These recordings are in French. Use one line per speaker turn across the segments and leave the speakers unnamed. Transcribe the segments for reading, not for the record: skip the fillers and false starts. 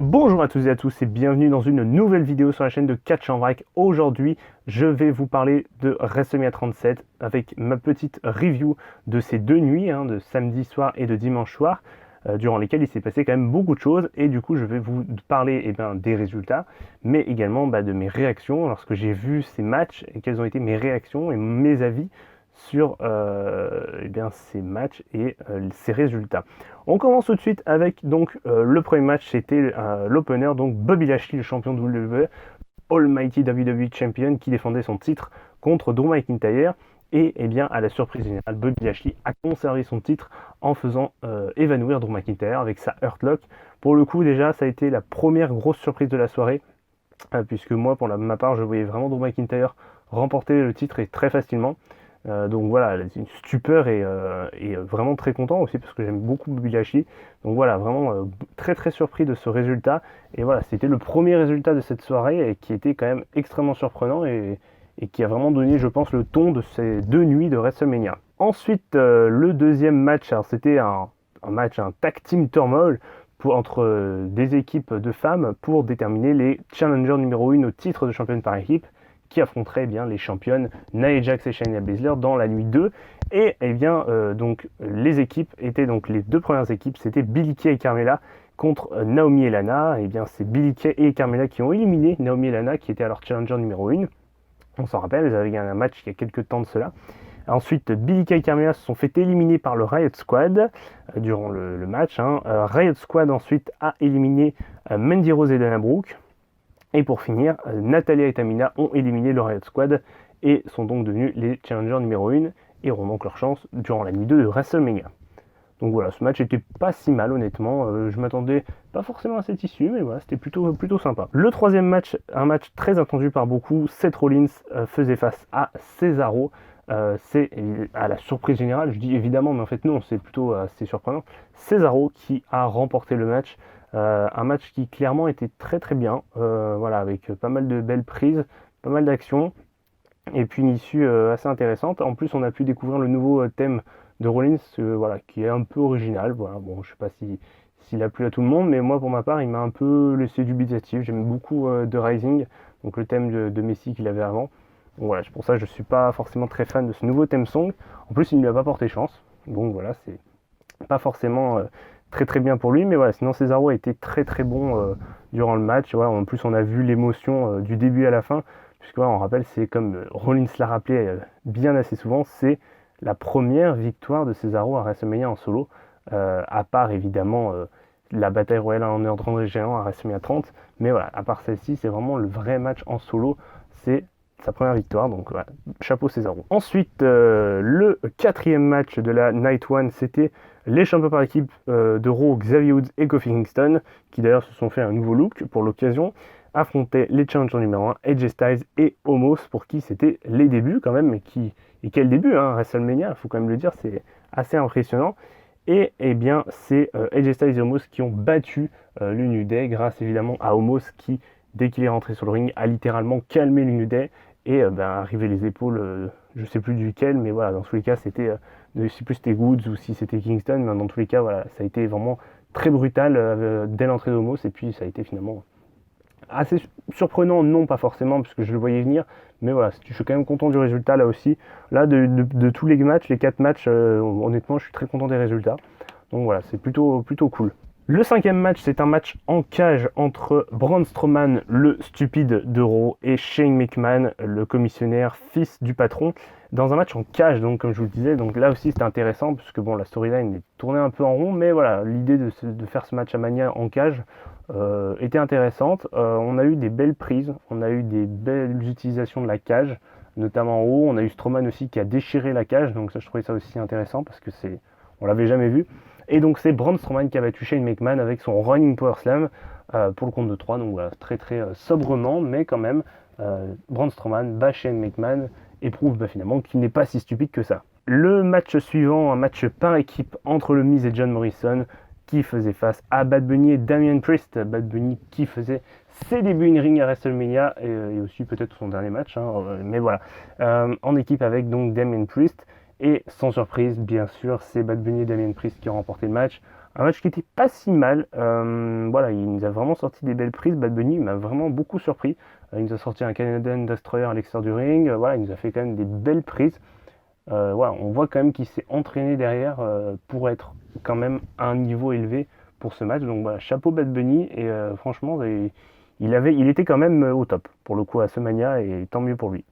Bonjour à tous et à tous et bienvenue dans une nouvelle vidéo sur la chaîne de Catch en Vrac. Aujourd'hui, je vais vous parler de WrestleMania 37 avec ma petite review de ces deux nuits, de samedi soir et de dimanche soir, durant lesquelles il s'est passé quand même beaucoup de choses. Et du coup, je vais vous parler des résultats, mais également de mes réactions lorsque j'ai vu ces matchs et quelles ont été mes réactions et mes avis sur ces matchs et ces résultats. On commence tout de suite avec le premier match, c'était l'opener, donc Bobby Lashley, le champion de WWE, Almighty WWE Champion, qui défendait son titre contre Drew McIntyre. Et à la surprise générale, Bobby Lashley a conservé son titre en faisant évanouir Drew McIntyre avec sa Hurt Lock. Pour le coup, déjà, ça a été la première grosse surprise de la soirée, puisque moi, pour ma part, je voyais vraiment Drew McIntyre remporter le titre et très facilement. Donc voilà, une stupeur et vraiment très content aussi parce que j'aime beaucoup Bobby Lashley. Donc voilà, vraiment très très surpris de ce résultat. Et voilà, c'était le premier résultat de cette soirée et qui était quand même extrêmement surprenant et qui a vraiment donné, je pense, le ton de ces deux nuits de WrestleMania. Ensuite, le deuxième match, alors c'était un tag team turmoil entre des équipes de femmes pour déterminer les challengers numéro 1 au titre de championne par équipe, qui affronteraient les championnes Nia Jax et Shayna Baszler dans la nuit 2. Et les équipes étaient les deux premières équipes, c'était Billie Kay et Carmella contre Naomi et Lana. C'est Billie Kay et Carmella qui ont éliminé Naomi et Lana, qui étaient alors challenger numéro 1. On s'en rappelle, elles avaient gagné un match il y a quelques temps de cela. Ensuite, Billie Kay et Carmella se sont fait éliminer par le Riot Squad durant le match. Riot Squad ensuite a éliminé Mandy Rose et Dana Brooke. Et pour finir, Natalya et Tamina ont éliminé le Riot Squad et sont donc devenus les challengers numéro 1 et auront donc leur chance durant la nuit 2 de WrestleMania. Donc voilà, ce match était pas si mal honnêtement, je m'attendais pas forcément à cette issue, mais voilà, c'était plutôt sympa. Le troisième match, un match très attendu par beaucoup, Seth Rollins faisait face à Cesaro. C'est à la surprise générale, je dis évidemment, mais en fait non, c'est plutôt assez surprenant. Cesaro qui a remporté le match. Un match qui clairement était très très bien, avec pas mal de belles prises, pas mal d'actions, et puis une issue assez intéressante. En plus, on a pu découvrir le nouveau thème de Rollins, qui est un peu original. Voilà, bon, je sais pas s'il a plu à tout le monde, mais moi pour ma part, il m'a un peu laissé dubitatif. J'aime beaucoup The Rising, donc le thème de Messi qu'il avait avant. Donc voilà, c'est pour ça que je suis pas forcément très fan de ce nouveau theme song. En plus, il ne lui a pas porté chance, donc voilà, c'est pas forcément très très bien pour lui, mais voilà, sinon Cesaro a été très très bon durant le match. Voilà, en plus on a vu l'émotion du début à la fin, puisque on rappelle, c'est comme Rollins l'a rappelé bien assez souvent, c'est la première victoire de Cesaro à WrestleMania en solo, à part évidemment la bataille royale en honneur d'André Géant à WrestleMania 30, mais voilà, à part celle-ci, c'est vraiment le vrai match en solo, c'est sa première victoire, donc voilà, chapeau Cesaro. Ensuite, le quatrième match de la Night 1, c'était les champions par équipe de Raw, Xavier Woods et Kofi Kingston, qui d'ailleurs se sont fait un nouveau look pour l'occasion, affrontaient les challengers numéro 1, AJ Styles et Omos, pour qui c'était les débuts quand même, et quel début, WrestleMania, il faut quand même le dire, c'est assez impressionnant. Et c'est AJ Styles et Omos qui ont battu le New Day, grâce évidemment à Omos qui, dès qu'il est rentré sur le ring, a littéralement calmé le New Day et arrivé les épaules, je sais plus duquel, mais voilà, dans tous les cas, c'était, je sais plus si c'était Woods ou si c'était Kingston, mais dans tous les cas, voilà, ça a été vraiment très brutal dès l'entrée d'Omos, et puis ça a été finalement assez surprenant, non pas forcément, puisque je le voyais venir, mais voilà, je suis quand même content du résultat là aussi. Là, de tous les matchs, les 4 matchs, honnêtement, je suis très content des résultats. Donc voilà, c'est plutôt cool. Le cinquième match, c'est un match en cage entre Braun Strowman, le stupide de Raw, et Shane McMahon, le commissionnaire fils du patron, dans un match en cage, donc comme je vous le disais. Donc là aussi c'était intéressant, puisque bon, la storyline est tournée un peu en rond, mais voilà, l'idée de faire ce match à Mania en cage était intéressante. On a eu des belles prises, on a eu des belles utilisations de la cage, notamment en haut. On a eu Strowman aussi qui a déchiré la cage, donc ça, je trouvais ça aussi intéressant, parce que on l'avait jamais vu. Et donc c'est Braun Strowman qui a battu Shane McMahon avec son Running Power Slam pour le compte de 3. Donc voilà, très très sobrement, mais quand même, Braun Strowman bat Shane McMahon et prouve finalement qu'il n'est pas si stupide que ça. Le match suivant, un match par équipe entre le Miz et John Morrison, qui faisait face à Bad Bunny et Damian Priest. Bad Bunny qui faisait ses débuts in ring à WrestleMania et aussi peut-être son dernier match, mais voilà, en équipe avec donc Damian Priest. Et sans surprise, bien sûr, c'est Bad Bunny et Damian Priest qui ont remporté le match. Un match qui était pas si mal. Voilà, il nous a vraiment sorti des belles prises. Bad Bunny m'a vraiment beaucoup surpris. Il nous a sorti un Canadian Destroyer à l'extérieur du ring. Voilà, il nous a fait quand même des belles prises. Voilà, on voit quand même qu'il s'est entraîné derrière pour être quand même à un niveau élevé pour ce match. Donc voilà, chapeau Bad Bunny. Et franchement, il était quand même au top pour le coup à WrestleMania et tant mieux pour lui.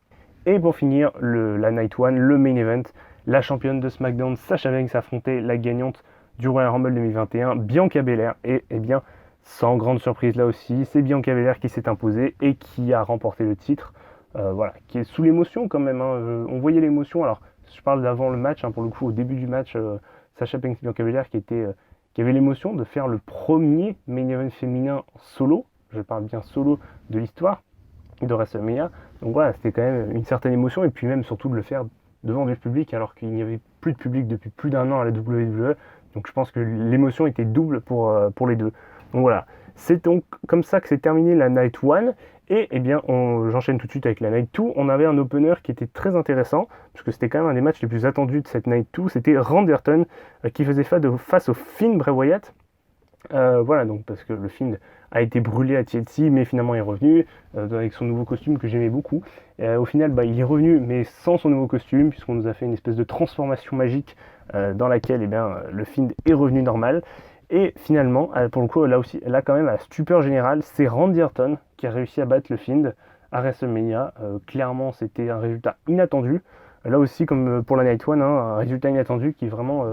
Et pour finir, la Night One, le main event, la championne de SmackDown, Sasha Banks affrontait la gagnante du Royal Rumble 2021, Bianca Belair. Et eh bien, sans grande surprise là aussi, c'est Bianca Belair qui s'est imposée et qui a remporté le titre. Voilà, qui est sous l'émotion quand même. Hein. On voyait l'émotion. Alors, je parle d'avant le match, hein, pour le coup, au début du match, Sasha Banks et Bianca Belair qui avait l'émotion de faire le premier main event féminin solo. Je parle bien solo de l'histoire de WrestleMania. Donc voilà, c'était quand même une certaine émotion, et puis même surtout de le faire devant du public alors qu'il n'y avait plus de public depuis plus d'un an à la WWE. Donc je pense que l'émotion était double pour les deux. Donc voilà, c'est donc comme ça que s'est terminé la Night 1. Et eh bien, j'enchaîne tout de suite avec la Night 2. On avait un opener qui était très intéressant, puisque c'était quand même un des matchs les plus attendus de cette Night 2. C'était Randy Orton qui faisait face au Finn Bray Wyatt. Voilà, donc parce que le Fiend a été brûlé à TLC, mais finalement il est revenu avec son nouveau costume que j'aimais beaucoup. Au final, il est revenu, mais sans son nouveau costume, puisqu'on nous a fait une espèce de transformation magique dans laquelle le Fiend est revenu normal. Et finalement, pour le coup, là aussi, là quand même, à la stupeur générale, c'est Randy Orton qui a réussi à battre le Fiend à WrestleMania. Clairement, c'était un résultat inattendu. Là aussi, comme pour la Night One, hein, un résultat inattendu qui vraiment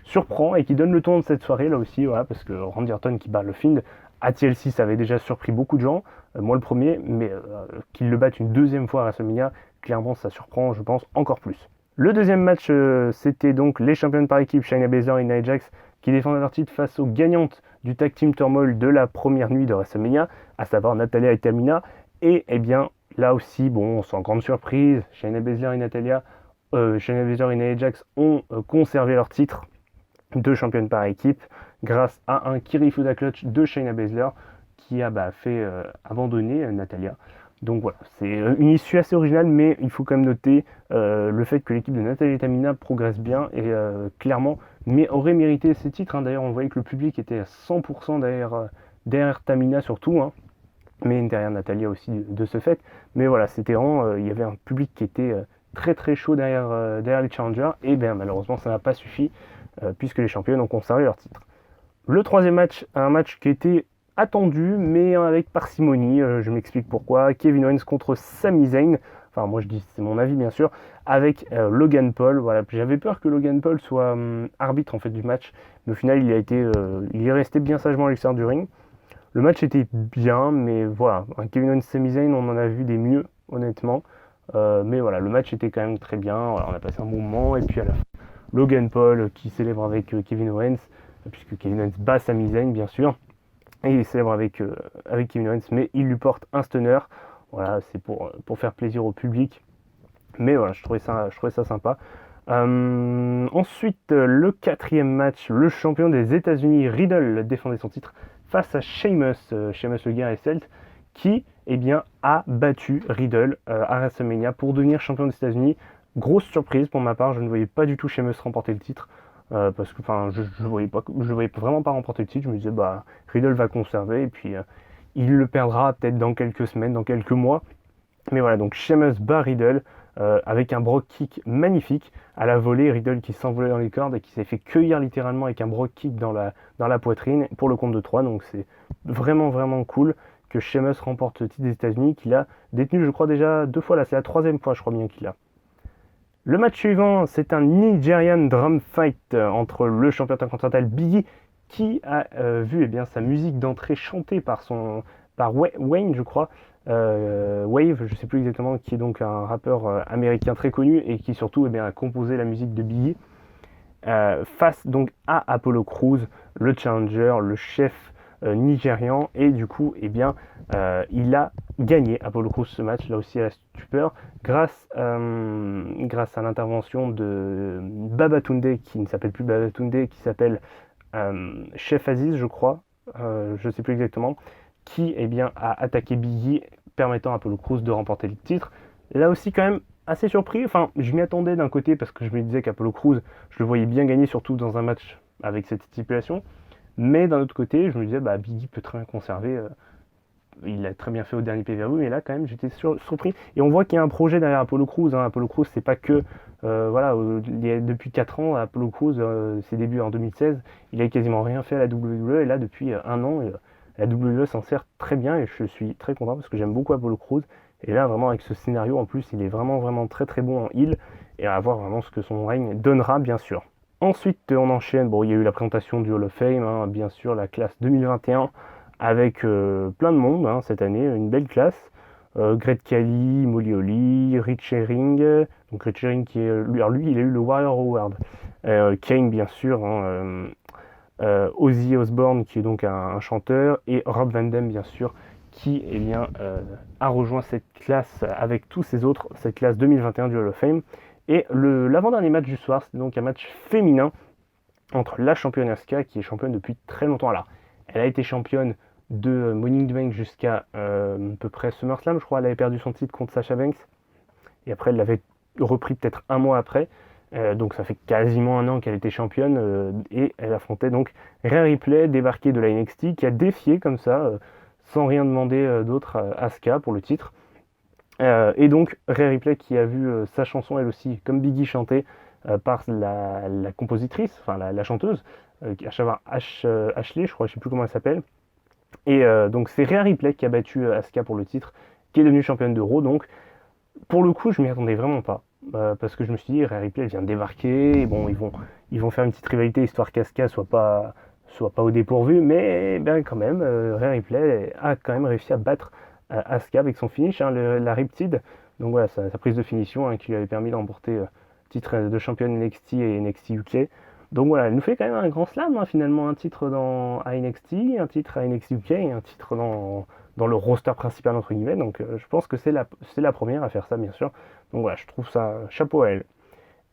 surprend et qui donne le ton de cette soirée là aussi, voilà, parce que Randy Orton qui bat le Fiend à TLC, ça avait déjà surpris beaucoup de gens, moi le premier, mais qu'il le batte une deuxième fois à WrestleMania, clairement ça surprend, je pense, encore plus. Le deuxième match, c'était donc les championnes par équipe, Shayna Baszler et Nia Jax, qui défendaient leur titre face aux gagnantes du Tag Team Turmoil de la première nuit de WrestleMania, à savoir Natalya et Tamina. Et eh bien, là aussi, bon, sans grande surprise, Shayna Baszler et Nia Jax ont conservé leur titre de championne par équipe grâce à un Kirifuda Clutch de Shayna Baszler qui a fait abandonner Natalya. Donc voilà, c'est une issue assez originale, mais il faut quand même noter le fait que l'équipe de Natalya et Tamina progresse bien et clairement mais aurait mérité ces titres. Hein. D'ailleurs, on voyait que le public était à 100% derrière Tamina surtout, hein, mais derrière Natalya aussi de ce fait. Mais voilà, c'était vraiment, il y avait un public qui était très très chaud derrière les challengers, et bien malheureusement ça n'a pas suffi puisque les championnes ont conservé leur titre. Le troisième match, un match qui était attendu, mais avec parcimonie, je m'explique pourquoi. Kevin Owens contre Sami Zayn, enfin moi je dis c'est mon avis bien sûr, avec Logan Paul. Voilà, j'avais peur que Logan Paul soit arbitre en fait du match, mais au final il est resté bien sagement à l'extérieur du ring. Le match était bien, mais voilà, un Kevin Owens Sami Zayn, on en a vu des mieux honnêtement. Mais voilà, le match était quand même très bien, voilà, on a passé un bon moment, et puis à la fin, Logan Paul qui célèbre avec Kevin Owens, puisque Kevin Owens bat Sami Zayn bien sûr, et il célèbre avec Kevin Owens, mais il lui porte un stunner. Voilà, c'est pour faire plaisir au public, mais voilà, je trouvais ça sympa. Ensuite, le quatrième match, le champion des États-Unis Riddle défendait son titre face à Sheamus le guerrier celte, qui a battu Riddle à WrestleMania pour devenir champion des États-Unis. Grosse surprise pour ma part, je ne voyais pas du tout Sheamus remporter le titre. Parce que je voyais vraiment pas remporter le titre. Je me disais Riddle va conserver et puis il le perdra peut-être dans quelques semaines, dans quelques mois. Mais voilà, donc Sheamus bat Riddle avec un Brogue Kick magnifique à la volée. Riddle qui s'envolait dans les cordes et qui s'est fait cueillir littéralement avec un Brogue Kick dans la poitrine pour le compte de 3. Donc c'est vraiment vraiment cool que Sheamus remporte le titre des États-Unis, qu'il a détenu je crois déjà 2 fois. Là c'est la 3e fois je crois bien qu'il l'a. Le match suivant, c'est un Nigerian Drum Fight entre le champion intercontinental Biggie, qui a vu sa musique d'entrée chantée par Wayne, je crois, Wave, je ne sais plus exactement, qui est donc un rappeur américain très connu et qui surtout a composé la musique de Biggie, face donc à Apollo Crews, le challenger, le chef nigérian, et du coup il a gagné Apollo Crews ce match, là aussi à la stupeur, grâce à l'intervention de Babatunde, qui ne s'appelle plus Babatunde, qui s'appelle Chef Aziz je crois, je ne sais plus exactement, qui a attaqué Biggie, permettant à Apollo Crews de remporter le titre. Là aussi quand même assez surpris, enfin je m'y attendais d'un côté parce que je me disais qu'Apollo Crews, je le voyais bien gagner, surtout dans un match avec cette stipulation. Mais d'un autre côté, je me disais, bah, Biggie peut très bien conserver. Il l'a très bien fait au dernier pay-per-view, mais là, quand même, j'étais surpris. Et on voit qu'il y a un projet derrière Apollo Crews. Hein. Apollo Crews, c'est pas que. Voilà, depuis 4 ans, Apollo Crews, ses débuts en 2016, il a quasiment rien fait à la WWE. Et là, depuis un an, la WWE s'en sert très bien. Et je suis très content parce que j'aime beaucoup Apollo Crews. Et là, vraiment, avec ce scénario, en plus, il est vraiment, vraiment très, très bon en heel. Et à voir vraiment ce que son règne donnera, bien sûr. Ensuite, on enchaîne. Bon, il y a eu la présentation du Hall of Fame, hein, bien sûr, la classe 2021 avec plein de monde hein, cette année, une belle classe. Great Khali, Molly Holly, Rich Herring, donc Rich Herring qui est lui, alors lui il a eu le Warrior Award. Kane bien sûr, hein, Ozzy Osbourne qui est donc un chanteur et Rob Van Dam bien sûr qui eh bien, a rejoint cette classe avec tous ces autres, cette classe 2021 du Hall of Fame. Et l'avant-dernier match du soir, c'était donc un match féminin entre la championne Asuka qui est championne depuis très longtemps là. Elle a été championne de Money in the Bank jusqu'à à peu près SummerSlam, je crois. Elle avait perdu son titre contre Sasha Banks. Et après, elle l'avait repris peut-être un mois après. Donc ça fait quasiment un an qu'elle était championne. Et elle affrontait donc Rhea Ripley, débarquée de la NXT, qui a défié comme ça, sans rien demander d'autre à Asuka pour le titre. Et donc Rhea Ripley qui a vu sa chanson elle aussi, comme Biggie chanter, par la compositrice, enfin la chanteuse, à savoir Ashley, je crois, je sais plus comment elle s'appelle. Et donc c'est Rhea Ripley qui a battu Asuka pour le titre, qui est devenue championne de Raw. Donc pour le coup, je m'y attendais vraiment pas. Parce que je me suis dit, Rhea Ripley vient de débarquer, et bon, ils vont faire une petite rivalité histoire qu'Asuka soit pas au dépourvu, mais ben, quand même, Rhea Ripley a quand même réussi à battre Asuka avec son finish, hein, la Riptide. Donc voilà, sa prise de finition hein, qui lui avait permis d'emporter le titre de championne NXT et NXT UK. Donc voilà, elle nous fait quand même un grand slam, hein, finalement, un titre à NXT, un titre à NXT UK et un titre dans le roster principal, entre guillemets. Donc je pense que c'est la première à faire ça, bien sûr. Donc voilà, je trouve ça chapeau à elle.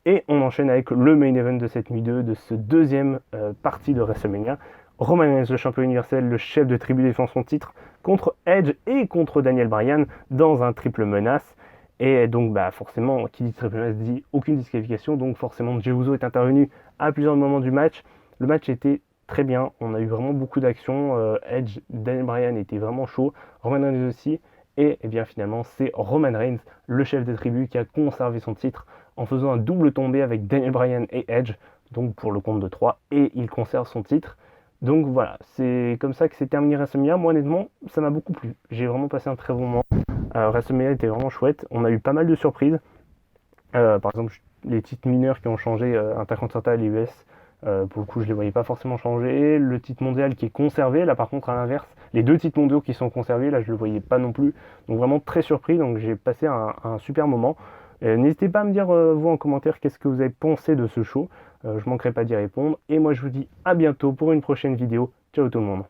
Et on enchaîne avec le main event de cette nuit 2, de ce deuxième partie de WrestleMania. Roman Reigns, le champion universel, le chef de tribu défend son titre contre Edge et contre Daniel Bryan dans un triple menace. Et donc bah, forcément, qui dit triple menace dit aucune disqualification. Donc forcément, Jey Uso est intervenu à plusieurs moments du match. Le match était très bien, on a eu vraiment beaucoup d'action. Edge, Daniel Bryan était vraiment chaud, Roman Reigns aussi. Et bien finalement, c'est Roman Reigns, le chef de tribu, qui a conservé son titre en faisant un double tombé avec Daniel Bryan et Edge, donc pour le compte de 3, et il conserve son titre. Donc voilà, c'est comme ça que c'est terminé WrestleMania. Moi honnêtement, ça m'a beaucoup plu. J'ai vraiment passé un très bon moment. WrestleMania était vraiment chouette. On a eu pas mal de surprises. Par exemple, les titres mineurs qui ont changé, Intercontinental et US. Pour le coup, je ne les voyais pas forcément changer. Le titre mondial qui est conservé, là par contre, à l'inverse, les deux titres mondiaux qui sont conservés, là je ne le voyais pas non plus. Donc vraiment très surpris, donc j'ai passé un super moment. N'hésitez pas à me dire, vous en commentaire, qu'est-ce que vous avez pensé de ce show. Je ne manquerai pas d'y répondre. Et moi, je vous dis à bientôt pour une prochaine vidéo. Ciao tout le monde.